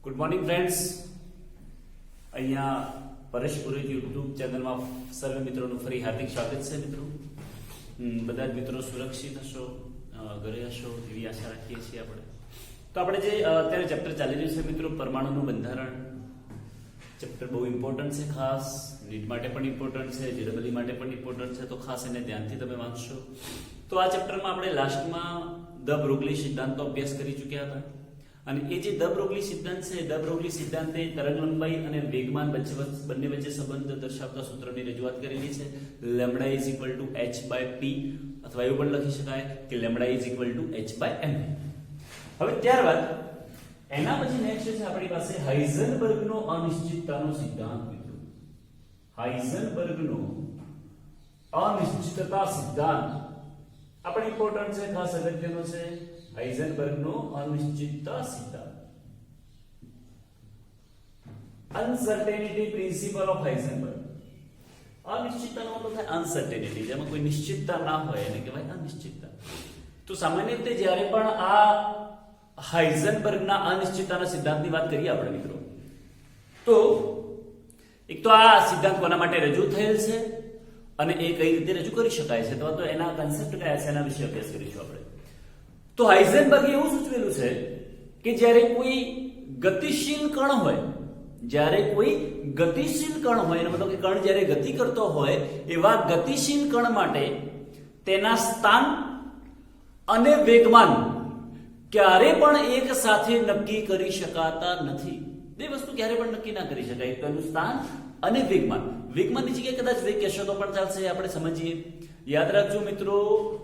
Good morning friends, અહીંયા પરેશ પુરોહિત YouTube ચેનલમાં સર્વે મિત્રોનું ફરી હાર્દિક સ્વાગત છે. મિત્રો બધા જ મિત્રો સુરક્ષિત હશો, ઘરે હશો એવી આશા રાખીએ છીએ. આપણે જે અત્યારે ચેપ્ટર ચાલી રહ્યું છે મિત્રો, પરમાણુનું બંધારણ ચેપ્ટર બહુ ઇમ્પોર્ટન્ટ છે. ખાસ નીટ માટે પણ ઇમ્પોર્ટન્ટ છે, જેડબલઈ માટે પણ ઇમ્પોર્ટન્ટ છે, તો ખાસ એને ધ્યાનથી તમે વાંચશો. તો આ ચેપ્ટરમાં આપણે લાસ્ટમાં દ બ્રોગલી સિદ્ધાંતનો અભ્યાસ કરી ચૂક્યા હતા. અને એ જે દ બ્રોગલી સિદ્ધાંત છે, દ બ્રોગલી સિદ્ધાંતે તરંગ લંબાઈ અને વેગમાન બંને વચ્ચે સંબંધ દર્શાવતા સૂત્રની રજૂઆત કરેલી છે. Lambda is equal to h/p, અથવા એવું પણ લખી શકાય કે lambda is equal to h/m. હવે ત્યારબાદ એના પછી નેક્સ્ટ છે આપણી પાસે હાઇઝનબર્ગનો અનિશ્ચિતતાનો સિદ્ધાંત. મિત્રો હાઇઝનબર્ગનો અનિશ્ચિતતા સિદ્ધાંત આપણે ઇમ્પોર્ટન્ટ છે, ખાસ અગત્યનો છે. હાઇઝનબર્ગનો અનિશ્ચિતતા સિદ્ધાંત, અનસર્ટેનિટી પ્રિન્સિપલ ઓફ હાઇઝનબર્ગ. અનિશ્ચિતતાનો મતલબ થાય અનસર્ટેનિટી, જેમાં કોઈ નિશ્ચિતતા ના હોય એને કહેવાય અનિશ્ચિતતા. તો સામાન્ય રીતે જ્યારે પણ આ હાઇઝનબર્ગના અનિશ્ચિતતાના સિદ્ધાંતની વાત કરીએ આપણે મિત્રો, તો એક તો આ સિદ્ધાંત કોના માટે રજૂ થયેલ છે અને એ કઈ રીતે રજૂ કરી શકાય છે, તો એના કન્સેપ્ટ કયા છે એના વિશે અભ્યાસ કરીશું આપણે. તો હાઇઝનબર્ગે એવું સૂચવેલું છે કે જ્યારે કોઈ ગતિશીલ કણ હોય, જ્યારે કોઈ ગતિશીલ કણ હોય, એનો મતલબ કે કણ જ્યારે ગતિ કરતો હોય, એવા ગતિશીલ કણ માટે તેના સ્થાન અને વેગમાન ક્યારે પણ એક સાથે નક્કી કરી શકાતા નથી. બે વસ્તુ ક્યારે પણ નક્કી ના કરી શકાય, તો એનું સ્થાન અને વેગમાન. વેગમાનની જગ્યાએ કદાચ વેગ કહેશો તો પણ ચાલશે, આપણે સમજીએ. યાદ રાખજો મિત્રો,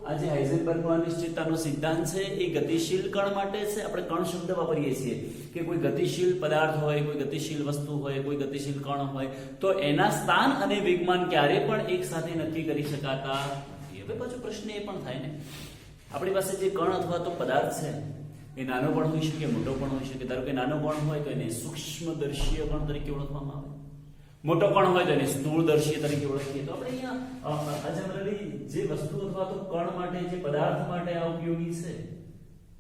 આ જે હાઇઝનબર્ગનો અનિશ્ચિતતાનો સિદ્ધાંત છે એ ગતિશીલ કણ માટે છે. આપણે કણ શબ્દ વાપરીએ છીએ કે કોઈ ગતિશીલ પદાર્થ હોય, કોઈ ગતિશીલ વસ્તુ હોય, કોઈ ગતિશીલ કણ હોય, તો એના સ્થાન અને વેગમાન ક્યારે પણ એક સાથે નક્કી કરી શકાતા નથી. હવે પાછો પ્રશ્ન એ પણ થાય ને, આપણી પાસે જે કણ અથવા તો પદાર્થ છે એ નાનો પણ હોઈ શકે, મોટો પણ હોઈ શકે. ધારો કે નાનો કણ હોય તો એને સૂક્ષ્મદર્શીય કણ તરીકે ઓળખવામાં આવે, મોટો કણ હોય તો એને સ્થૂળદર્શીય તરીકે ઓળખીએ. તો આપણે અહીંયા જનરલી જે વસ્તુ અથવા તો કણ માટે, જે પદાર્થ માટે આ ઉપયોગી છે,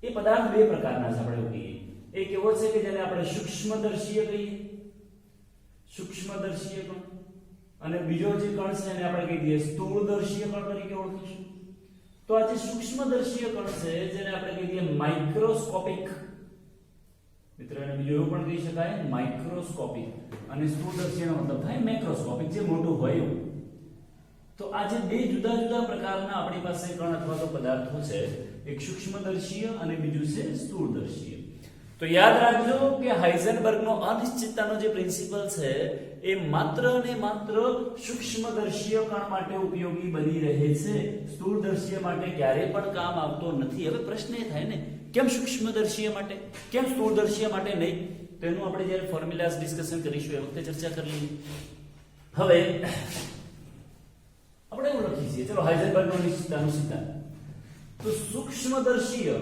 એ પદાર્થ બે પ્રકારના છે. આપણે એવું કહીએ, એક એવો છે કે જેને આપણે સૂક્ષ્મદર્શીય કહીએ, સૂક્ષ્મદર્શીય કણ, અને બીજો જે કણ છે એને આપણે કહી દઈએ સ્થૂળદર્શીય કણ તરીકે ઓળખીશું. તો આ જે સૂક્ષ્મદર્શીય કણ છે જેને આપણે કહી દઈએ માઇક્રોસ્કોપિક, મિત્રો એને બીજું એવું પણ કહી શકાય માઇક્રોસ્કોપિક, અને સ્થૂળદર્શીયનો મતલબ થાય મેક્રોસ્કોપિક, જે મોટું હોય એવું. તો આ જે બે જુદા જુદા પ્રકારના આપણી પાસે કણ અથવા તો પદાર્થો છે, એક સૂક્ષ્મદર્શીય અને બીજું છે સ્થૂળદર્શીય. તો યાદ રાખજો કે હાઇઝનબર્ગનો અનિશ્ચિતતાનો જે પ્રિન્સિપલ છે એ માત્ર ને માત્ર સૂક્ષ્મદર્શીય કણ માટે ઉપયોગી બની રહે છે, સ્થૂળદર્શીય માટે ક્યારે પણ કામ આવતો નથી. હવે પ્રશ્ન એ થાય ને, કેમ સૂક્ષ્મદર્શીય માટે, કેમ સ્થૂળદર્શીય માટે નહીં? તો એનું આપણે જ્યારે ફોર્મ્યુલાસ ડિસ્કશન કરીશું એ વખતે ચર્ચા કરી લઈએ. હવે આપણે એવું લખીએ છીએ, ચલો હાઇઝનબર્ગનો અનિશ્ચિતતાનો સિદ્ધાંત. તો સૂક્ષ્મદર્શીય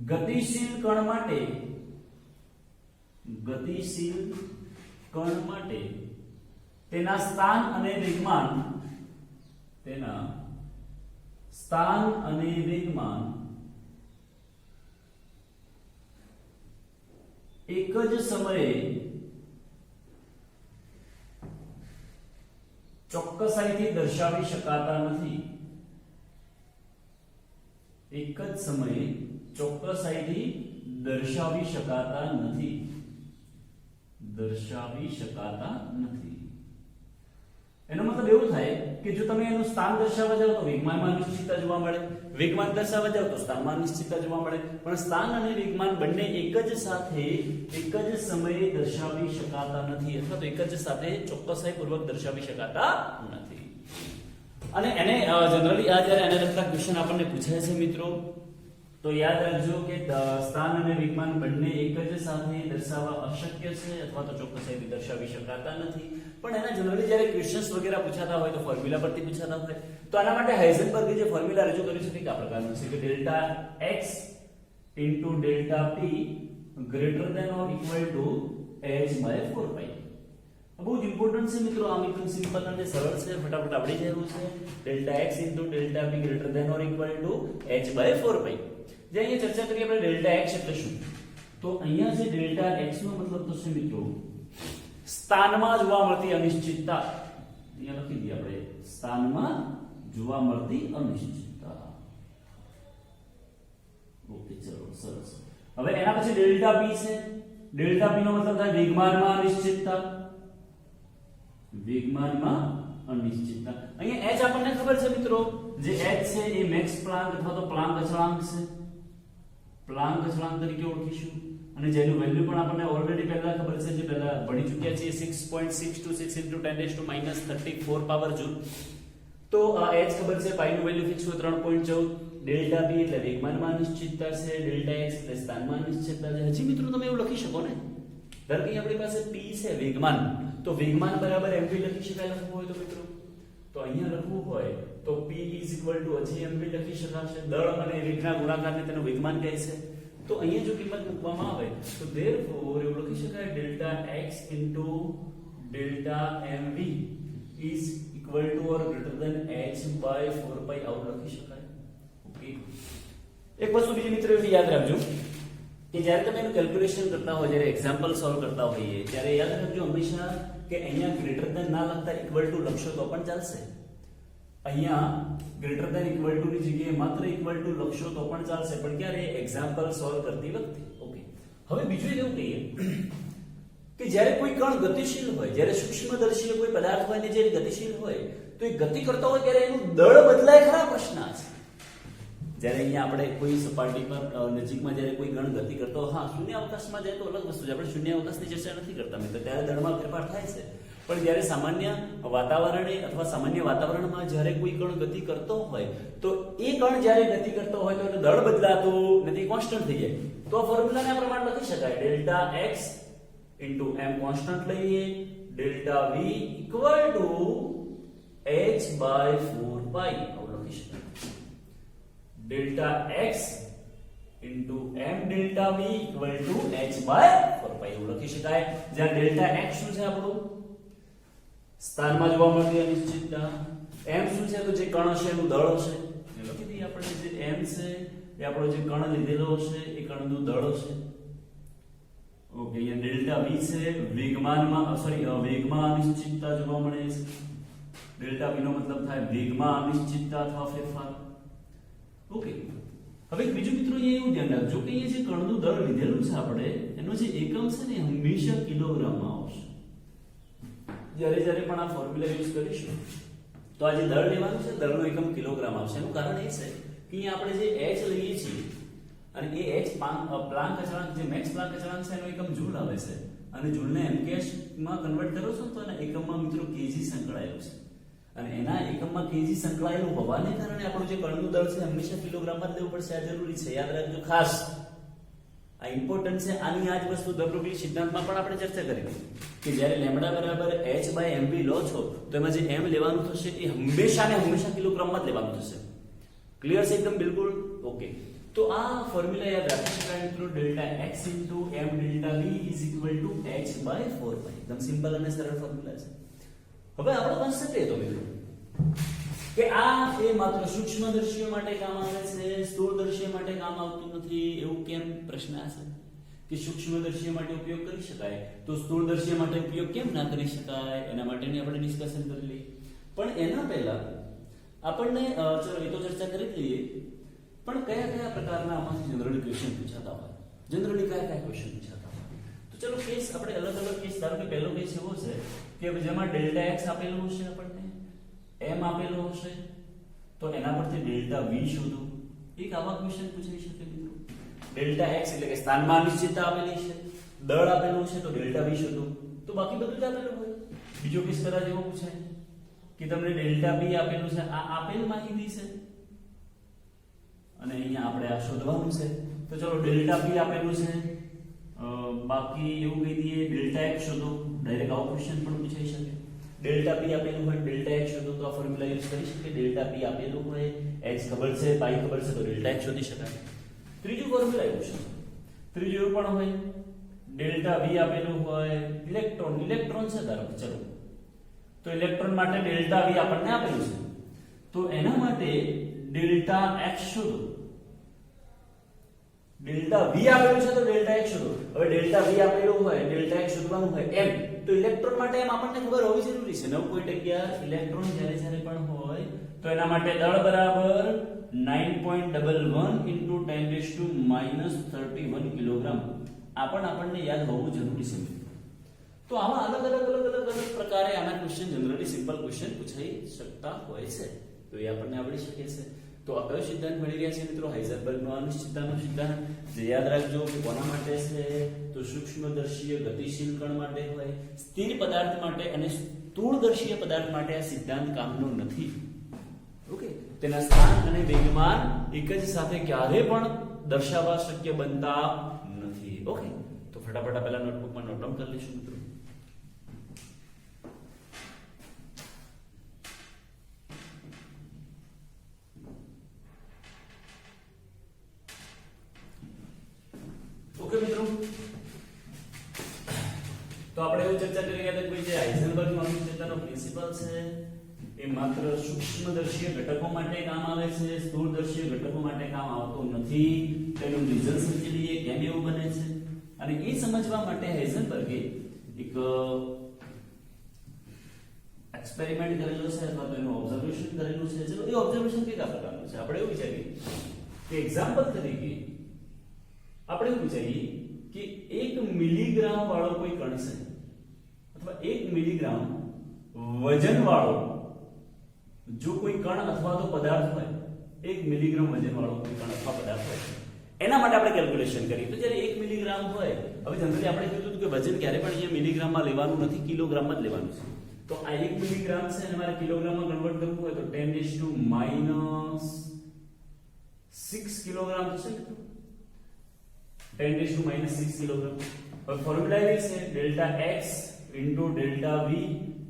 ગતિશીલ કણ માટે તેના સ્થાન અને વેગમાન એક જ સમયે ચોક્કસાઈથી દર્શાવી શકાતા નથી. એક જ સમયે ચોક્કસાઈથી દર્શાવી શકાતા નથી. એનો મતલબ એવું થાય કે જો તમે એનું સ્થાન દર્શાવવા જાઓ તો વેગમાનમાં નિશ્ચિતતા જોવા મળે, વેગમાન દર્શાવવા જાઓ તો સ્થાનમાં નિશ્ચિતતા જોવા મળે, પણ સ્થાન અને વેગમાન બંને એક જ સાથે એક જ સમયે દર્શાવી શકાતા નથી, અથવા તો એક જ સાથે ચોક્કસાઈપૂર્વક દર્શાવી શકાતા નથી. અને એને જનરલી આ જ્યારે એને લગતા ક્વેશ્ચન આપણને પૂછાય છે મિત્રો, તો યાદ રાખજો કે સ્થાન અને વેગમાન બંને એક જ સાથે દર્શાવવા અશક્ય છે, અથવા તો ચોક્કસાઈથી દર્શાવી શકાતા નથી. પણ એના જનરલી જ્યારે ક્વેશ્ચન્સ વગેરે પૂછાતા હોય તો ફોર્મ્યુલા પરથી પૂછાતા હોય, તો આના માટે હાઇઝનબર્ગે જે ફોર્મ્યુલા રજૂ કર્યું છે તે આ પ્રકારનું છે કે delta x into delta p greater than or equal to h/4π. બહુ જ ઇમ્પોર્ટન્ટ છે મિત્રો, આમ એકદમ સિમ્પલ અને સરળ છે, ફટાફટ આવડી જાય એવું છે. Delta x into delta p greater than or equal to h/4π. જે અહીંયા ચર્ચા કરીએ આપણે ડેલ્ટા x એટલે શું, તો અહીંયા જે ડેલ્ટા x નો મતલબ થશે મિત્રો સ્થાનમાં જોવા મળતી અનિશ્ચિતતા. અહીંયા લખી દઈએ આપણે સ્થાનમાં જોવા મળતી અનિશ્ચિતતા. ઓકે ચલો સરસ. હવે એના પછી ડેલ્ટા p છે. ડેલ્ટા p નો મતલબ થાય વેગમાનમાં અનિશ્ચિતતા. વેગમાનમાં અનિશ્ચિતતા. અહીંયા h આપણને ખબર છે મિત્રો, જે h છે એ મેક્સ પ્લાન્ક અથવા તો પ્લાન્ક અચળાંક છે. પ્લાન્ક અચળાંક તરીકે ઓળખીશું અને જેનું વેલ્યુ પણ આપણને ઓલરેડી પહેલા ખબર છે, જે પહેલા ભણી ચૂક્યા છીએ 6.626 * 10⁻34 પાવર જૂલ. તો આ h ખબર છે, પાઈ નું વેલ્યુ ફિક્સ હોય 3.14. ડેલ્ટા p એટલે વેગમાનમાં અનિશ્ચિતતા છે, ડેલ્ટા x એટલે સ્થાનમાં અનિશ્ચિતતા છે. હજી મિત્રો તમે એવું લખી શકો ને, ધારો કે આપણી પાસે p છે વેગમાન, તો વેગમાન બરાબર mv લખી શકાય લખવું હોય તો મિત્રો, તો અહીંયા લખવું હોય તો p હજી mv લખી શકાશે. દળ અને વેગના ગુણાકારને તેનું વેગમાન કહે છે. તો અહીંયા જો કિંમત મૂકવામાં આવે તો therefore એવું લખી શકાય delta x delta mv is equal to or greater than h/4π આવું લખી શકાય. ઓકે, એક વસ્તુ બીજી મિત્રો એવી યાદ રાખજો કે જ્યારે તમે એનું કેલ્ક્યુલેશન કરતા હોય, જ્યારે એક્ઝામ્પલ સોલ્વ કરતા હોઈએ, ત્યારે યાદ રાખજો હંમેશા કે અહીંયા ગ્રેટર ધેન ના લખતા ઇક્વલ ટુ લખશો તો પણ ચાલશે. અહીંયા ગ્રેટર ધેન ઇક્વલ ટુ ની જગ્યાએ માત્ર ઇક્વલ ટુ લખશો તો પણ ચાલશે, પણ ક્યારે એક્ઝામ્પલ સોલ્વ કરતી વખતે. ઓકે, હવે બીજું એવું કહીએ કે જ્યારે કોઈ કણ ગતિશીલ હોય, જ્યારે સૂક્ષ્મદર્શીય કોઈ પદાર્થ હોય ને જે ગતિશીલ હોય, તો એ ગતિ કરતો હોય ત્યારે એનું દળ બદલાય ખરા? પ્રશ્ન છે. જ્યારે અહીંયા આપણે કોઈ સપાટી પર નજીકમાં જ્યારે કોઈ કણ ગતિ કરતો, હા શૂન્યાવકાશમાં જાય તો અલગ વસ્તુ છે, આપણે શૂન્યાવકાશની ચર્ચા નથી કરતા મિત્રો, ત્યારે દળમાં ફેરફાર થાય છે. પણ જ્યારે સામાન્ય વાતાવરણે અથવા સામાન્ય વાતાવરણમાં જ્યારે કોઈ કણ ગતિ કરતો હોય, તો એ કણ જ્યારે ગતિ કરતો હોય તો એનું દળ બદલાતું નથી, કોન્સ્ટન્ટ થઈ જાય. તો આ ફોર્મ્યુલાને આ પ્રમાણે લખી શકાય delta x into m constant લઈએ, delta v equal to h/4π આવું લખી શકાય. Delta x into m delta v equal to h/4π એવું લખી શકાય. જ્યાં ડેલ્ટા x શું છે આપણું સ્થાનમાં જોવા મળતી અનિશ્ચિતતા, m શું છે તો જે કણ હશે એનું દળ હશે, એ લખી દઈએ આપણે. જે m છે એ આપણો જે કણ લીધેલો હશે એ કણનું દળ હશે. ઓકે, અહીંયા ડેલ્ટા v છે વેગમાં અનિશ્ચિતતા જોવા મળે છે. ડેલ્ટા v નો મતલબ થાય વેગમાં અનિશ્ચિતતા અથવા ફેરફાર. ઓકે, હવે બીજું મિત્રો અહીંયા એવું ધ્યાન રાખજો કે અહીંયા જે કણનું દળ લીધેલું છે આપણે, એનો જે એકમ છે ને હંમેશા કિલોગ્રામમાં આવશે. જ્યારે પણ આ ફોર્મ્યુલા યુઝ કરીશું તો આ જે દળ લેવાનું છે દળનો એકમ કિલોગ્રામ આવશે. એનું કારણ એ છે કે અહીંયા આપણે જે h લઈએ છીએ અને એ h પ્લાન્ક અચળાંક, જે મેક્સ પ્લાન્ક અચળાંક છે એનો એકમ જૂલ આવે છે, અને જૂલને mks માં કન્વર્ટ કરો છો તો એના એકમમાં મિત્રો kg સંકળાયેલું છે, અને એના એકમમાં kg સંકળાયેલું હોવાને કારણે આપણું જે કણનું દળ છે હંમેશા કિલોગ્રામમાં લેવું પડશે. આ જરૂરી છે, યાદ રાખજો ખાસ, આ ઇમ્પોર્ટન્ટ છે. આની આ જ વસ્તુ ધ બ્રુગલી સિદ્ધાંતમાં પણ આપણે ચર્ચા કરી કે જ્યારે લેમ્ડા બરાબર h/mv લો છો તો એમાં જે m લેવાનું થશે એ હંમેશા કિલોગ્રામમાં જ લેવાનું થશે. ક્લિયર છે એકદમ બિલકુલ? ઓકે, તો આ ફોર્મ્યુલા યાદ રાખી શકાય મિત્રો, delta x into m delta v is equal to h/4π. એકદમ સિમ્પલ અને સરળ ફોર્મ્યુલા છે. હવે આપણો કોન્સેપ્ટ એ તો મિત્રો કે આ એ માત્ર સૂક્ષ્મદર્શીઓ માટે કામ આવે છે, સ્થૂળદર્શીઓ માટે કામ આવતું નથી. એવું કેમ? પ્રશ્ન આ છે કે સૂક્ષ્મદર્શીઓ માટે ઉપયોગ કરી શકાય તો સ્થૂળદર્શીઓ માટે ઉપયોગ કેમ ના કરી શકાય? એના માટેની આપણે ડિસ્કશન કરી લઈએ. પણ એના પહેલા આપણને ચલો એ તો ચર્ચા કરી લઈએ, પણ કયા પ્રકારના આમાંથી જનરલી ક્વેશ્ચન પૂછાતા હોય, જનરલી કયા ક્વેશ્ચન પૂછાતા હોય? તો ચલો કેસ આપણે અલગ કેસ, ધારો કે પહેલો કેસ એવો છે કે જેમાં ડેલ્ટા x આપેલું હશે, આપણને m આપેલું હશે, તો એના પરથી ડેલ્ટા v શોધો. એક આવા ક્વેશ્ચન પૂછાઈ શકે મિત્રો. ડેલ્ટા x એટલે કે સ્થાનમાં અનિશ્ચિતતા આપેલી છે, દળ આપેલું છે, તો ડેલ્ટા v શોધો. તો બાકી બધું જ આપેલું હોય. બીજો કેસ કરા જેવો પૂછાય કે તમને ડેલ્ટા p આપેલું છે, આ આપેલ માહિતી છે અને અહીંયા આપણે આ શોધવાનું છે. તો ચલો ડેલ્ટા p આપેલું છે, બાકી એવું કહી દઈએ ડેલ્ટા x શોધો. ડાયરેક્ટ આવો ક્વેશ્ચન પણ પૂછાઈ શકે. ડેલ્ટા p આપેલું હોય, ડેલ્ટા x શોધો, તો આ ફોર્મ્યુલા યુઝ કરી શકીએ. ડેલ્ટા p આપેલું હોય, x ખબર છે, પાઈ ખબર છે, તો ડેલ્ટા x શોધી શકાય. ત્રીજું ફોર્મ્યુલા એવું છે, ત્રીજું એવું પણ હોય ડેલ્ટા V આપેલું હોય, ઇલેક્ટ્રોન છે ધારો કે, ચલો તો ઇલેક્ટ્રોન માટે ડેલ્ટા V આપણને આપેલું છે, તો એના માટે ડેલ્ટા x શોધો. ડેલ્ટા V આપેલું છે તો ડેલ્ટા x શોધો. હવે ડેલ્ટા V આપેલું હોય, ડેલ્ટા x શોધવાનું હોય m, તો ઇલેક્ટ્રોન માટે એમ આપણને ખબર હોવી જરૂરી છે. 9.11 ઇલેક્ટ્રોન જ્યારે પણ હોય તો એના માટે દળ બરાબર 9.11 into 10 to minus 31 કિલોગ્રામ. આ પણ આપણને યાદ હોવું જરૂરી છે. તો આવા અલગ અલગ પ્રકારે આના ક્વેશ્ચન જનરલી સિમ્પલ ક્વેશ્ચન પૂછાઈ શકતા હોય છે, તો એ આપણને આવડી શકે છે. તો આ કયો સિદ્ધાંત મળી રહ્યા છે મિત્રો? હાઇઝનબર્ગનો અનિશ્ચિતતાનો સિદ્ધાંત. જે યાદ રાખજો કે કોના માટે છે? તો સૂક્ષ્મદર્શીય ગતિશીલ કણ માટે હોય, સ્થિર પદાર્થ માટે અને સ્થૂળદર્શીય પદાર્થ માટે આ સિદ્ધાંત કામનો નથી. ઓકે, તેના સ્થાન અને વેગમાન એક જ સાથે ક્યારે પણ દર્શાવવા શક્ય બનતા નથી. ઓકે, તો ફટાફટ પહેલા નોટબુકમાં નોટ ડાઉન કરી લઈશું મિત્રો. ઓકે મિત્રો, તો આપણે એવું ચર્ચા કરી ગયા હતા કે જે હાઇઝનબર્ગનો અનિશ્ચિતતાનો પ્રિન્સિપલ છે એ માત્ર સૂક્ષ્મદર્શીય ઘટકો માટે કામ આવે છે, સ્થૂળદર્શીય ઘટકો માટે કામ આવતો નથી. તેનું રીઝન સમજી લઈએ કેમ એવું બને છે. અને એ સમજવા માટે હાઇઝનબર્ગે એક એક્સપેરિમેન્ટ કરેલો છે અથવા તો એનું ઓબ્ઝર્વેશન કરેલું છે. ચલો એ ઓબ્ઝર્વેશન કયા પ્રકારનું છે આપણે એવું વિચારીએ કે એક્ઝામ્પલ તરીકે આપણે એવું વિચારીએ કે 1 મિલીગ્રામ વાળો કોઈ કણ છે અથવા 1 મિલીગ્રામ વજન વાળો જો કોઈ કણ અથવા તો પદાર્થ હોય, 1 મિલીગ્રામ વજન વાળો કોઈ કણ અથવા પદાર્થ હોય, એના માટે આપણે કેલ્ક્યુલેશન કરીએ. તો જ્યારે 1 મિલીગ્રામ હોય, હવે જનરલી આપણે કીધું કે વજન ક્યારે પણ અહીંયા મિલીગ્રામમાં લેવાનું નથી, કિલોગ્રામમાં જ લેવાનું છે. તો આ 1 મિલીગ્રામ છે અને મારે કિલોગ્રામમાં કન્વર્ટ કરવું હોય તો 10⁻⁶ કિલોગ્રામ થશે. 10⁻⁶ કિલોગ્રામ. હવે ફોર્મ્યુલા એવી છે delta x into delta v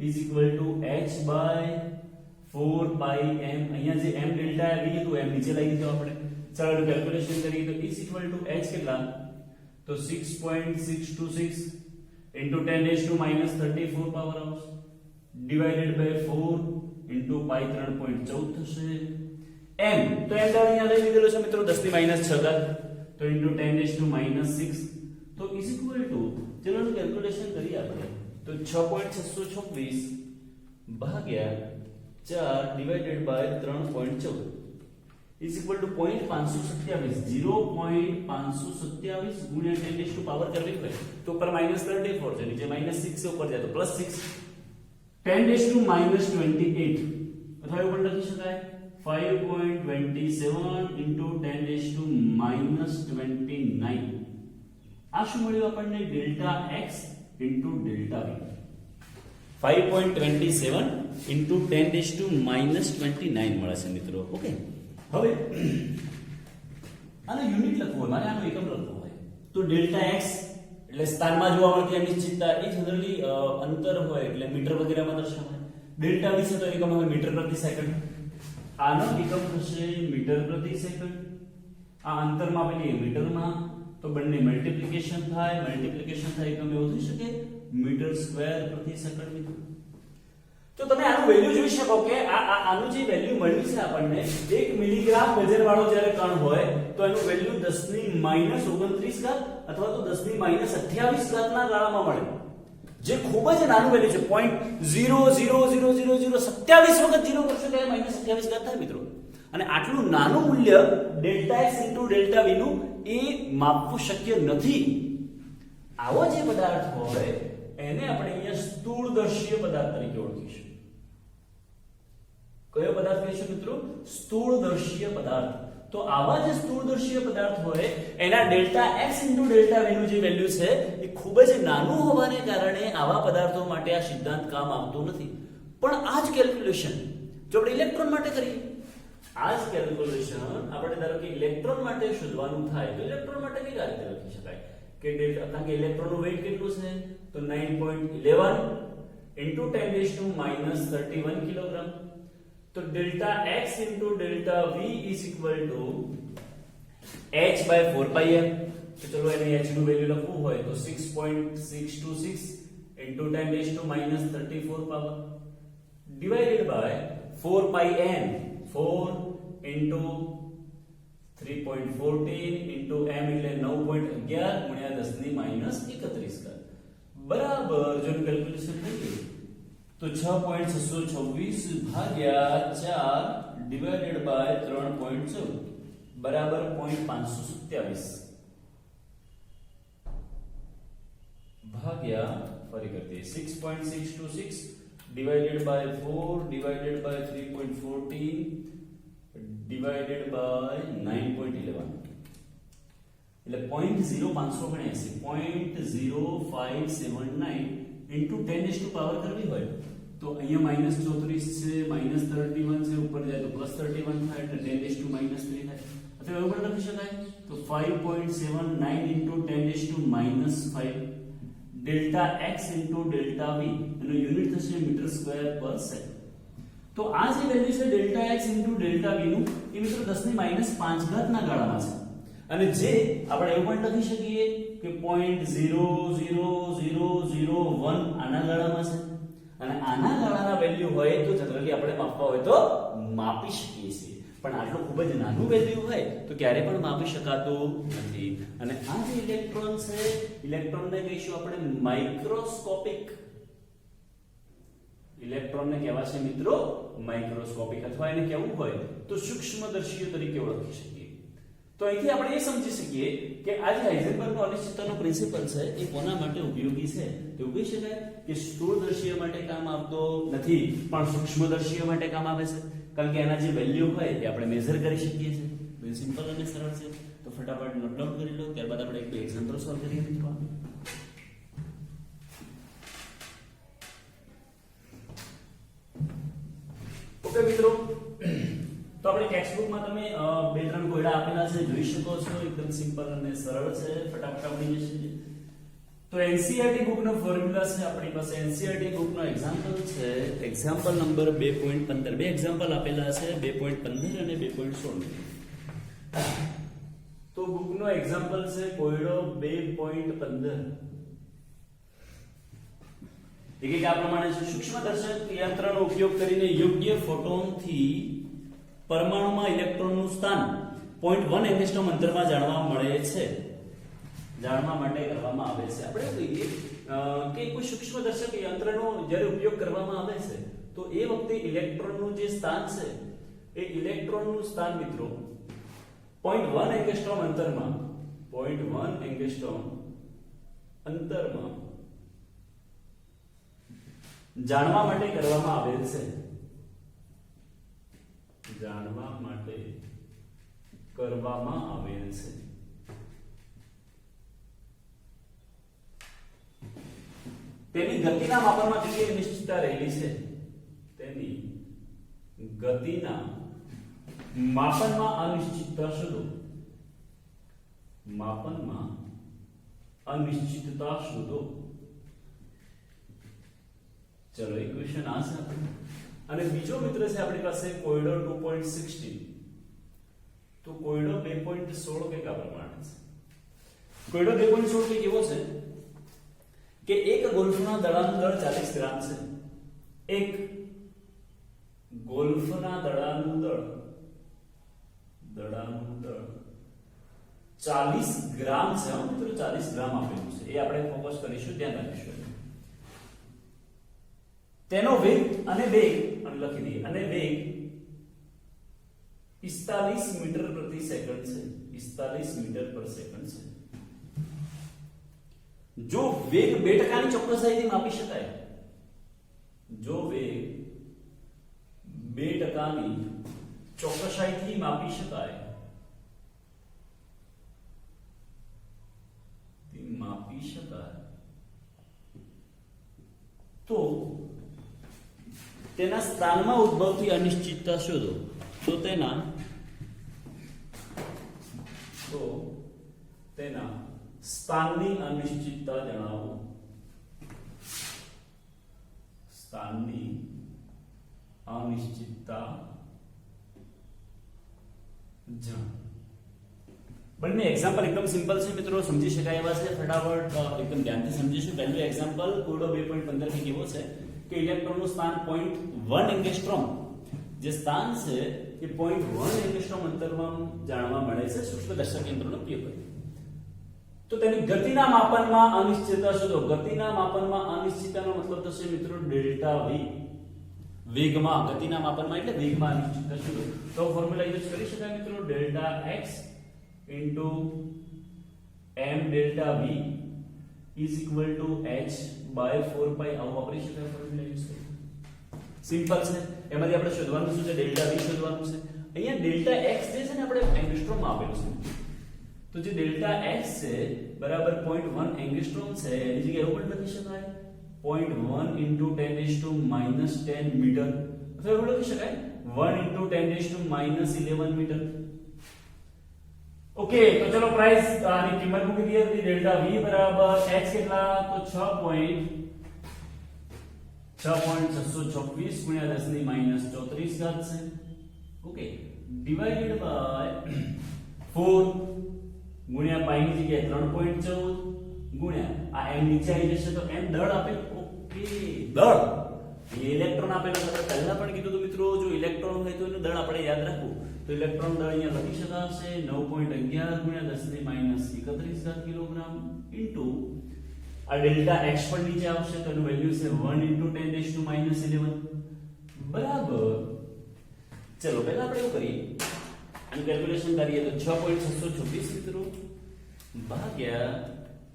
is equal to h by 4 pi m. અહીંયા જે m ડેલ્ટા v હતું m નીચે લઈ દીધો આપણે. ચાલો કેલ્ક્યુલેશન કરીએ તો is equal to h કેટલા? તો 6.626 into 10⁻34 પાવર આવશે, divided by 4 into pi 3.14 થશે. m તો m અહીંયા લઈ લીધેલો છે મિત્રો 10⁻⁶. તો into 10⁻⁶, તો is equal to, ચલો કેલ્ક્યુલેશન કરીએ આપણે તો 6.626 ભાગ્યા 4 divided by 3.14 is equal to 0.527. 0.527 ગુણ્યા 10 ટુ પાવર કરવી હોય તો ઉપર -34 છે, નીચે -6 છે, ઉપર જાય તો +6. 10⁻28 અથવા એવું પણ લખી શકાય 5.27 into 10⁻29. આ શું મળ્યું આપણને? Delta x into delta v. 5.27 into 10⁻29 મળે છે મિત્રો. ઓકે, હવે આનો યુનિટ લખવું હોય, મારે આનો એકમ લખવો હોય તો ડેલ્ટા x એટલે સ્થાનમાં જોવા મળતી અનિશ્ચિતતા એ જનરલી અંતર હોય એટલે મીટર વગેરેમાં દર્શાવાય. ડેલ્ટા v છે તો એકમ હવે મીટર પ્રતિ સેકન્ડ. આનો એકમ થશે મીટર પ્રતિ સેકન્ડ. આ અંતરમાં આપેલી મીટરમાં, તો બંને મલ્ટીપ્લિકેશન થાય એકમ એવું થઈ શકે મીટર સ્ક્વેર પ્રતિ સેકન્ડ મિત્રો. તો તમે આનું વેલ્યુ જોઈ શકો કે આનું જે વેલ્યુ મળ્યું છે આપણને 1 મિલીગ્રામ વજન વાળો જ્યારે કણ હોય તો એનું વેલ્યુ 10⁻29 અથવા તો 10⁻28 ના ગાળામાં મળે, જે ખૂબ જ નાનું વેલ્યુ છે. 0.0000027 વખત 0 કરશો ત્યારે -28 થાય મિત્રો. અને આટલું નાનું મૂલ્ય delta x into delta v નું એ માપવું શક્ય નથી. આવો જે પદાર્થ હોય એને આપણે અહીંયા સ્થૂળદર્શીય પદાર્થ તરીકે ઓળખીશું. કયો પદાર્થ કહીશું મિત્રો? સ્થૂળદર્શીય પદાર્થ. તો આવા જે સ્થૂળદર્શીય પદાર્થ હોય એના delta x into delta v નું જે વેલ્યુ છે એ ખૂબ જ નાનું હોવાને કારણે આવા પદાર્થો માટે આ સિદ્ધાંત કામ આવતો નથી. પણ આ જ કેલ્ક્યુલેશન જો આપણે ઇલેક્ટ્રોન માટે કરીએ, આ જ કેલ્ક્યુલેશન આપણે ધારો કે ઇલેક્ટ્રોન માટે શોધવાનું થાય તો ઇલેક્ટ્રોન માટે કઈ રીતે લખી શકાય કે કારણ કે ઇલેક્ટ્રોનનું વેઇટ કેટલું છે તો 9.11 into 10⁻31 કિલોગ્રામ. તો delta x into delta v is equal to h by 4 pi m. તો ચલો એને h નું વેલ્યુ લખવું હોય તો 6.626 into 10 raised to minus 34 power divided by 4 pi n 4 into 3.14 into m એટલે 9.11 ગુણ્યા 10 ની માઈનસ 31 કર બરાબર જો કેલ્ક્યુલેશન કરીએ તો 6.626 ભાગ્યા 4 divided by 3.14 બરાબર 0.527 ભાગ્યા ફરી કરते 6.626 divided by 4 divided by 3.14 divided by 9.11 એટલે 0.0579 into 10 raised to power કરવી હોય તો અહીંયા -34 છે -31 છે ઉપર જાય તો +31 થાય એટલે 10 raised to -3 થાય અથવા એવું પણ લખી શકાય તો 5.79 into 10 raised to -5 delta x into delta v એનો યુનિટ થશે મીટર સ્ક્વેર પર સેકન્ડ તો આ જે વેલ્યુ છે delta x into delta v નું એ મિત્રો 10 ની -5 ઘાત ના ગાળામાં છે અને જે આપણે એવું પણ લખી શકીએ કે 0.00001 આના ગાળામાં છે અને આના ગાળાના વેલ્યુ હોય તો જનરલી આપણે માપવા હોય તો માપી શકીએ છીએ પણ આટલું ખૂબ જ નાનું વેલ્યુ હોય તો ક્યારે પણ માપી શકાતું નથી અને આ જે ઇલેક્ટ્રોન છે ઇલેક્ટ્રોનને કહીશું આપણે માઇક્રોસ્કોપિક ઇલેક્ટ્રોનને કહેવાશે મિત્રો માઇક્રોસ્કોપિક અથવા એને કહેવું હોય તો સૂક્ષ્મદર્શીય તરીકે ઓળખી શકીએ તો અહીંથી આપણે એ સમજી શકીએ કે આ જે હાઇઝનબર્ગનો અનિશ્ચિતતાનો પ્રિન્સિપલ છે એ કોના માટે ઉપયોગી છે એવું કહી શકાય કે સ્થૂળદર્શીય માટે કામ આવતો નથી પણ સૂક્ષ્મદર્શીય માટે કામ આવે છે કારણ કે એના જે વેલ્યુ હોય એ આપણે મેઝર કરી શકીએ છીએ બહુ સિમ્પલ અને સરળ છે તો ફટાફટ નોટ ડાઉન કરી લો ત્યારબાદ આપણે એક બે એક્ઝામ્પલ સોલ્વ કરીએ મિત્રો ઓકે મિત્રો તો આપણે ટેક્સ્ટ બુકમાં તમે બે ત્રણ કોયડા આપેલા છે જોઈ શકો છો એકદમ સિમ્પલ અને સરળ છે ફટાફટ આપણી જશે તો એનસીઈઆરટી બુકનો ફોર્મ્યુલા છે આપણી પાસે એનસીઈઆરટી બુકનો એક્ઝામ્પલ છે એક્ઝામ્પલ નંબર 2.15 બે એક્ઝામ્પલ આપેલા છે 2.15 અને 2.16 તો બુકનો એક્ઝામ્પલ છે કોયડો 2.15 એક આ પ્રમાણે છે સૂક્ષ્મદર્શક યંત્રનો ઉપયોગ કરીને યોગ્ય ફોટોનથી પરમાણુમાં ઇલેક્ટ્રોનનું સ્થાન 0.1 એંગસ્ટ્રોમ અંતરમાં જાણવા મળે છે જાણવા માટે કરવામાં આવે છે આપણે કહીએ કે કોઈ સૂક્ષ્મદર્શક યંત્રનો જ્યારે ઉપયોગ કરવામાં આવે છે તો એ વખતે ઇલેક્ટ્રોનનું જે સ્થાન છે એ ઇલેક્ટ્રોનનું સ્થાન મિત્રો 0.1 એંગસ્ટ્રોમ અંતરમાં 0.1 એંગસ્ટ્રોમ અંતરમાં જાણવા માટે કરવામાં આવેલ છે જાણવા માટે કરવામાં આવેલ છે તેની ગતિના માપનમાં કેટલી અનિશ્ચિતતા રહેલી છે તેની ગતિના માપનમાં અનિશ્ચિતતા શોધો માપનમાં અનિશ્ચિતતા શોધો ચલો ઇક્વેશન આ છે આપણે અને બીજો મિત્ર છે આપણી પાસે કોયડો 2.16 તો કોયડો 2.16 કે આ પ્રમાણે છે કોયડો 2.16 કે કેવો છે કે એક ગોલ્ફના દડાનું દળ 40 ગ્રામ છે એક ગોલ્ફના દડાનું દળ 40 ગ્રામ છે મિત્રો 40 ગ્રામ આપેલું છે એ આપણે ફોકસ કરીશું ધ્યાન રાખીશું તેનો વેગ અને લખી દઈએ અને વેગ 45 મીટર પ્રતિ સેકન્ડ છે 45 મીટર પર સેકન્ડ છે જો વેગ 2% ની ચોકસાઈથી માપી શકાય જો વેગ 2% ની ચોકસાઈથી માપી શકાય તો તેના સ્થાનમાં ઉદ્ભવતી અનિશ્ચિતતા શોધો તો તેના સ્થાનની અનિશ્ચિતતા જણાવો સ્થાનની અનિશ્ચિતતા બંને એક્ઝામ્પલ એકદમ સિમ્પલ છે મિત્રો, સમજી શકાય એવા છે, ફટાફટ એકદમ ધ્યાનથી સમજીશું. પહેલું એક્ઝામ્પલ કોડો 2.15 થી કેવો છે કે ઇલેક્ટ્રોનનું સ્થાન 0.1 એંગસ્ટ્રોમ, જે સ્થાન છે એ 0.1 એંગસ્ટ્રોમ અંતરમાં જાણવા મળે છે સૂક્ષ્મદર્શક યંત્રનો ઉપયોગ કરી. તો તેની ગતિના માપનમાં અનિશ્ચિતતા શોધો. ગતિના માપનમાં અનિશ્ચિતતાનો મતલબ થશે મિત્રો ડેલ્ટા વી. વેગમાં, ગતિના માપનમાં એટલે વેગમાં અનિશ્ચિતતા શોધો. તો ફોર્મ્યુલા યુઝ કરી શકાય મિત્રો, delta x into m delta v is equal to h by 4 pi. આવું વાપરી શકાય ફોર્મ્યુલા યુઝ કરી. સિમ્પલ છે. એમાંથી આપણે શોધવાનું શું છે? ડેલ્ટા v શોધવાનું છે. અહીંયા ડેલ્ટા x જે છે ને આપણે એંગસ્ટ્રોમ માં આપેલું છે. તો જે ડેલ્ટા x છે બરાબર 0.1 એંગસ્ટ્રોમ છે, એની જગ્યાએ એવું પણ લખી શકાય 0.1 into 10⁻⁻10 મીટર, અથવા એવું લખી શકાય 1 into 10⁻⁻11 મીટર. ઓકે, તો ચલો પ્રાઇસ આની કિંમત મૂકી દઈએ. ડેલ્ટા v બરાબર h કેટલા? તો 6.626 ગુણ્યા 10⁻⁻34 ઘાત છે. ઓકે, ડિવાઇડેડ બાય 4 ગુણ્યા પાઈ ની જગ્યાએ 3.14 ગુણ્યા આ m નીચે આવી જશે તો m દળ આપેલ. ઓકે, દળ એ ઇલેક્ટ્રોન આપેલો હતો. પહેલા પણ કીધું તો મિત્રો, જો ઇલેક્ટ્રોન હોય તો એનું દળ આપણે યાદ રાખવું. તો ઇલેક્ટ્રોન દળ અહીંયા લખી શકાશે 9.11 ગુણ્યા 10⁻31 કિલોગ્રામ ઇન્ટુ આ ડેલ્ટા x પણ નીચે આવશે તો એનું વેલ્યુ છે 1 into 10⁻11 બરાબર. ચલો પહેલા આપણે એવું કરીએ, આનું કેલ્ક્યુલેશન કરીએ તો 6.626 મિત્રો ભાગ્યા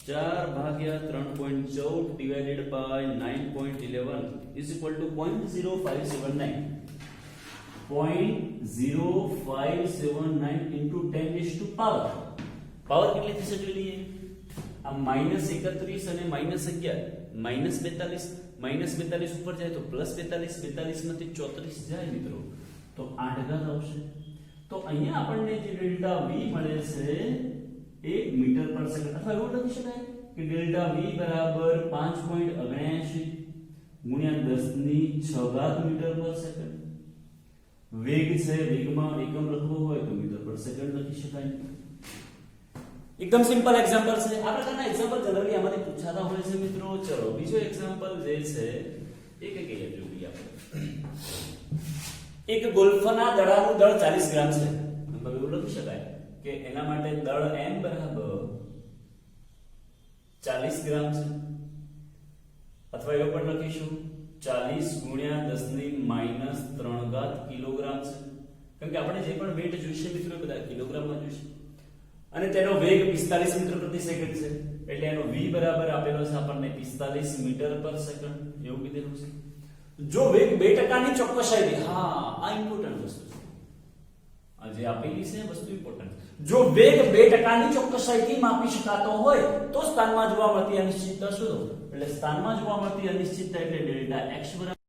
4/3.14 divided by 9.11 is equal to 0.0579. 0.0579 into 10 is to power. Power કેટલી થશે જોઈ લઈએ. આ -31 અને -11 -42 ઉપર જાય તો +42, 42 માંથી 34 જાય મિત્રો તો 8 ઘાત આવશે. તો અહીંયા આપણને જે ડેલ્ટા v મળે છે 1 મીટર પર સેકન્ડ, અથવા એવું લખી શકાય કે ડેલ્ટા v બરાબર 5.79 ગુણ્યા 10⁶ મીટર પર સેકન્ડ. વેગ છે, વેગમાં એકમ લખવો હોય તો મીટર પર સેકન્ડ લખી શકાય. એકદમ સિમ્પલ એક્ઝામ્પલ છે. આ પ્રકારના એક્ઝામ્પલ જનરલી આમાંથી પૂછાતા હોય છે મિત્રો. ચલો બીજો એક્ઝામ્પલ જે છે એ કે જોઈએ આપણે. એક ગોલ્ફના દડાનું દળ 40 ગ્રામ છે. નંબર એવું લખી શકાય કે એના માટે દળ m બરાબર 40 ગ્રામ છે, અથવા એવું પણ લખીશું 40 ગુણ્યા 10⁻³ કિલોગ્રામ છે. કારણ કે આપણે જે પણ વેટ જોઈશે મિત્રો બધા કિલોગ્રામમાં જોઈશે. અને તેનો વેગ 45 મીટર પ્રતિ સેકન્ડ છે, એટલે એનો v બરાબર આપેલો છે આપણને 45 મીટર પર સેકન્ડ એવું કીધેલું છે. જો વેગ 2% ની ચોકસાઈથી, હા આ ઇમ્પોર્ટન્ટ વસ્તુ છે, આ જે આપેલી છે વસ્તુ ઇમ્પોર્ટન્ટ. જો વેગ 2% ની ચોકસાઈથી માપી શકાતો હોય તો સ્થાનમાં જોવા મળતી અનિશ્ચિતતા શોધો. એટલે સ્થાનમાં જોવા મળતી અનિશ્ચિતતા એટલે ડેલ્ટા x બરાબર.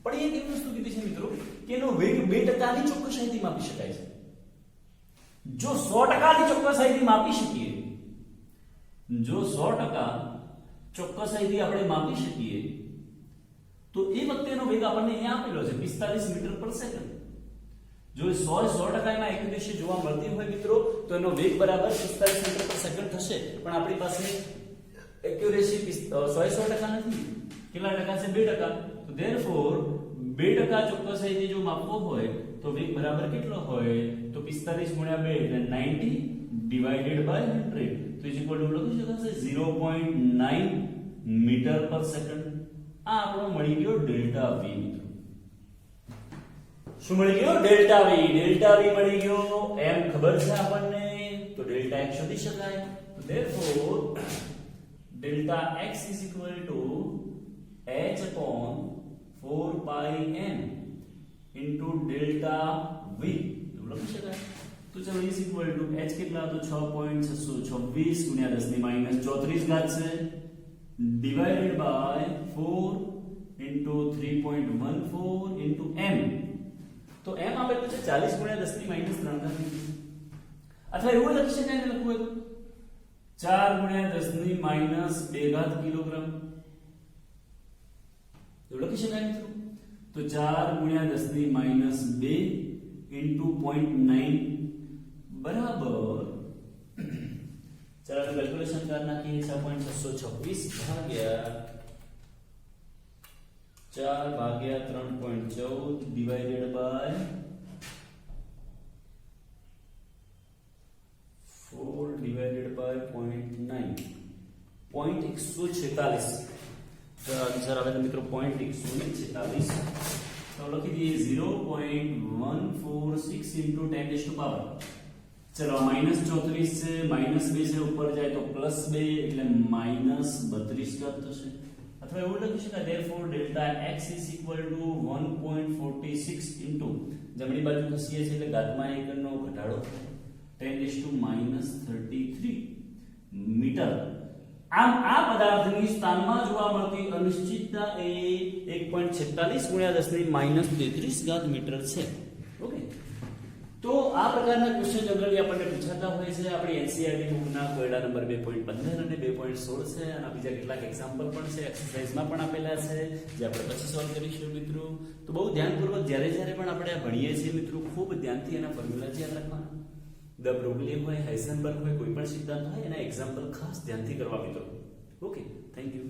પણ એ કેવી વસ્તુ કીધી છે મિત્રો કે એનો વેગ 2% ની ચોકસાઈથી માપી શકાય છે. જો 100% ની ચોકસાઈથી માપી શકીએ, જો 100% ચોકસાઈથી આપણે માપી શકીએ તો એ વખતેનો વેગ આપણને અહીંયા આપેલો છે 45 મીટર પર સેકન્ડ. જો 100% એમાં એક્યુરેસી જોવા મળતી હોય મિત્રો તો એનો વેગ બરાબર 45 મીટર પર સેકન્ડ થશે. પણ આપણી પાસે એક્યુરેસી 100% નથી. કેટલા ટકા છે? 2%. તો ધેરફોર 2% ચોકસાઈથી જો માપવો હોય તો વેગ બરાબર કેટલો હોય? તો 45 ગુણ્યા 2 એટલે 90 ડિવાઇડેડ બાય 100 તો ઇઝ ઇક્વલ ટુ લખી શકાશે 0.9 મીટર પર સેકન્ડ. આ આપણો મળી ગયો ડેલ્ટા v મિત્રો. શું મળી ગયો? Delta v. ડેલ્ટા v મળી ગયો. m ખબર છે આપણને તો ડેલ્ટા x શોધી શકાય. તો therefore delta x is equal to h upon 4 pi n into delta v એવું લખી શકાય. તો ચલો ઇઝ ઇક્વલ ટુ h કેટલા? તો 6.626 ગુણ્યા 10⁻34 ઘાત છે divided by 4 into 3.14 into m. તો m આપેલું છે 40 ગુણ્યા 10⁻³ ઘાત. અથવા એવું લખી શકાય ને લખવું હોય 4 ગુણ્યા 10⁻² ઘાત કિલોગ્રામ એવું લખી શકાય મિત્રો. તો 4 ગુણ્યા 10⁻² into 0.9 બરાબર चलो कैलकुलेशन करना कि 6.626 भाग्या 4 भाग्या 3.14 डिवाइडेड बाय 4 डिवाइडेड बाय 0.9 0.146 तो आंसर आवे तो मित्रों 0.146 तो लखी दिए 0.146 इंटू 10 टू पावर चलो -34 से -2 से ऊपर जाए तो +2 એટલે -32 ઘાત થશે અથવા એવું લખી શકાય therefore delta x is equal to 1.46 into જમણી બાજુ ખસીએ છે એટલે ઘાતમાં 1 નો ઘટાડો 10⁻33 મીટર આમ આ પદાર્થની સ્થાનમાં જોવા મળતી અનિશ્ચિતતા એ 1.46 ગુણ્યા 10⁻33 ઘાત મીટર છે ઓકે તો આ પ્રકારના ક્વેશ્ચન જનરલી આપણને પૂછાતા હોય છે આપણી એનસીઈઆરટી બુકના કોયડા નંબર 2.15 અને 2.16 છે અને બીજા કેટલાક એક્ઝામ્પલ પણ છે એક્સરસાઇઝમાં પણ આપેલા છે જે આપણે પછી સોલ્વ કરીશું મિત્રો તો બહુ ધ્યાનપૂર્વક જ્યારે પણ આપણે આ ભણીએ છીએ મિત્રો ખૂબ ધ્યાનથી એના ફોર્મ્યુલા યાદ રાખવાના ધ બ્રોગલી હોય હાઇઝનબર્ગ હોય કોઈ પણ સિદ્ધાંત હોય એના એક્ઝામ્પલ ખાસ ધ્યાનથી કરવા મિત્રો ઓકે થેન્ક યુ